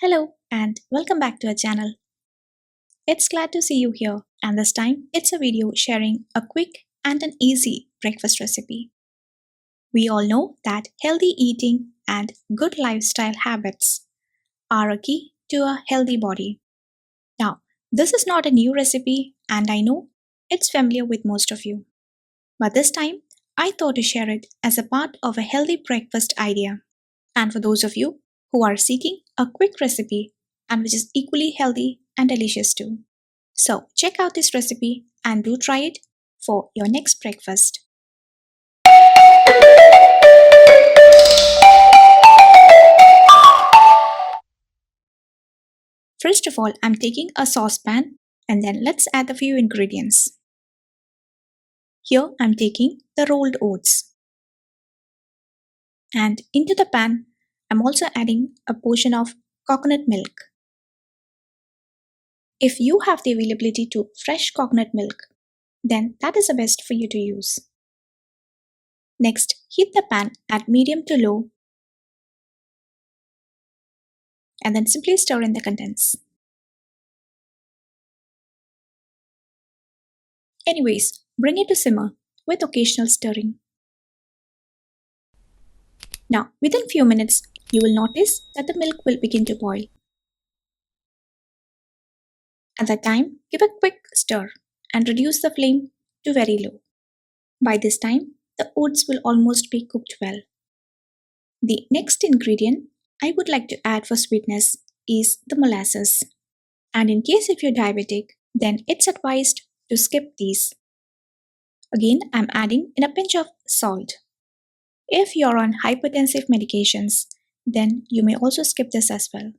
Hello and welcome back to our channel. It's glad to see you here, and this time it's a video sharing a quick and an easy breakfast recipe. We all know that healthy eating and good lifestyle habits are a key to a healthy body. Now, this is not a new recipe and I know it's familiar with most of you. But this time I thought to share it as a part of a healthy breakfast idea. And for those of you who are seeking a quick recipe and which is equally healthy and delicious too. So, check out this recipe and do try it for your next breakfast. First of all, I'm taking a saucepan and then let's add a few ingredients. Here I'm taking the rolled oats. And into the pan, I'm also adding a portion of coconut milk. If you have the availability to fresh coconut milk, then that is the best for you to use. Next, heat the pan at medium to low and then simply stir in the contents. Anyways, bring it to simmer with occasional stirring. Now, within few minutes, you will notice that the milk will begin to boil. At that time, give a quick stir and reduce the flame to very low. By this time, the oats will almost be cooked well. The next ingredient I would like to add for sweetness is the molasses. And in case if you're diabetic, then it's advised to skip these. Again, I'm adding in a pinch of salt. If you're on hypertensive medications, then you may also skip this as well.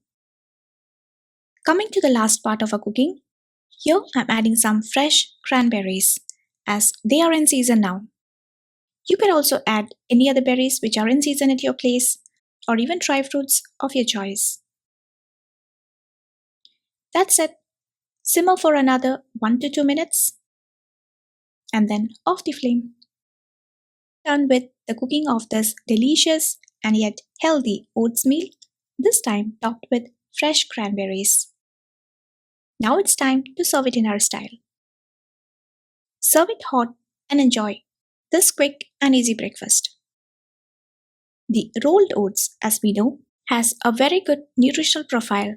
Coming to the last part of our cooking, here I'm adding some fresh cranberries as they are in season now. You can also add any other berries which are in season at your place or even dry fruits of your choice. That's it. Simmer for another 1 to 2 minutes and then off the flame. Done with the cooking of this delicious and yet healthy oats meal, this time topped with fresh cranberries. Now it's time to serve it in our style. Serve it hot and enjoy this quick and easy breakfast. The rolled oats, as we know, has a very good nutritional profile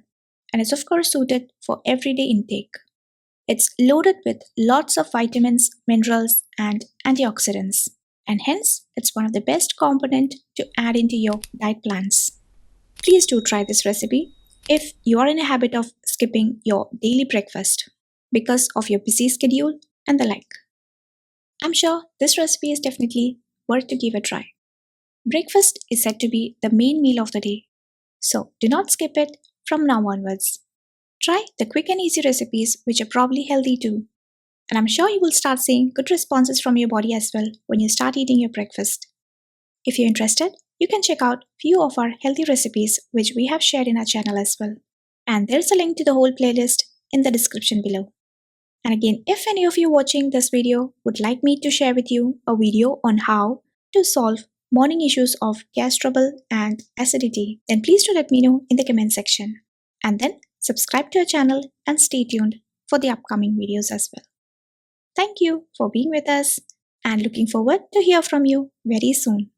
and is of course suited for everyday intake. It's loaded with lots of vitamins, minerals, and antioxidants, and hence it's one of the best components to add into your diet plans. Please do try this recipe if you are in a habit of skipping your daily breakfast because of your busy schedule and the like. I'm sure this recipe is definitely worth to give a try. Breakfast is said to be the main meal of the day, so do not skip it from now onwards. Try the quick and easy recipes which are probably healthy too. And I'm sure you will start seeing good responses from your body as well when you start eating your breakfast. If you're interested, you can check out few of our healthy recipes which we have shared in our channel as well. And there's a link to the whole playlist in the description below. And again, if any of you watching this video would like me to share with you a video on how to solve morning issues of gas trouble and acidity, then please do let me know in the comment section. And then subscribe to our channel and stay tuned for the upcoming videos as well. Thank you for being with us and looking forward to hear from you very soon.